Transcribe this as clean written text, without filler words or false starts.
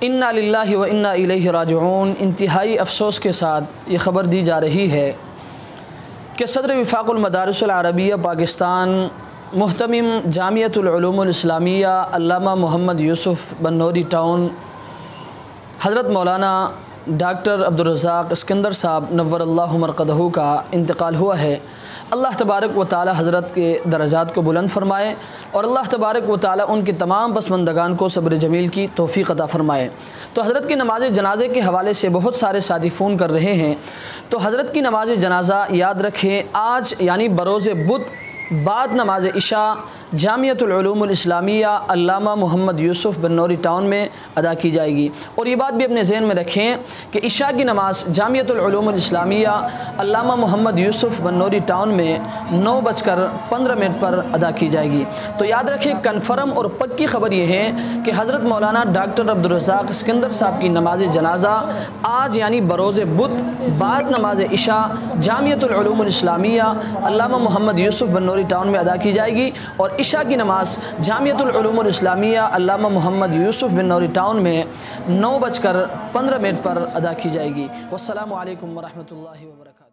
انا للہ و انا الیہ راجعون۔ انتہائی افسوس کے ساتھ یہ خبر دی جا رہی ہے کہ صدر وفاق المدارس العربیہ پاکستان محتمم جامعۃ العلوم الاسلامیہ علامہ محمد یوسف بنوری ٹاؤن حضرت مولانا ڈاکٹر عبدالرزاق اسکندر صاحب نور اللہ مرقدہ کا انتقال ہوا ہے۔ اللہ تبارک و تعالی حضرت کے درجات کو بلند فرمائے اور اللہ تبارک و تعالی ان کے تمام پسماندگان کو صبر جمیل کی توفیق عطا فرمائے۔ تو حضرت کی نماز جنازے کے حوالے سے بہت سارے ساتھی فون کر رہے ہیں، تو حضرت کی نماز جنازہ یاد رکھیں آج یعنی بروز بدھ بعد نماز عشاء جامعۃ العلوم الاسلامیہ علامہ محمد یوسف بنوری ٹاؤن میں ادا کی جائے گی۔ اور یہ بات بھی اپنے ذہن میں رکھیں کہ عشاء کی نماز جامعۃ العلوم الاسلامیہ علامہ محمد یوسف بنوری ٹاؤن میں 9:15 پر ادا کی جائے گی۔ تو یاد رکھیں کنفرم اور پکی خبر یہ ہے کہ حضرت مولانا ڈاکٹر عبدالرزاق اسکندر صاحب کی نماز جنازہ آج یعنی بروز بدھ بعد نماز عشاء جامعۃ العلوم الاسلامیہ علامہ محمد یوسف بنوری ٹاؤن میں ادا کی جائے گی، اور عشاء کی نماز جامعۃ العلوم الاسلامیہ علامہ محمد یوسف بنوری ٹاؤن میں 9:15 پر ادا کی جائے گی۔ والسلام علیکم ورحمۃ اللہ وبرکاتہ۔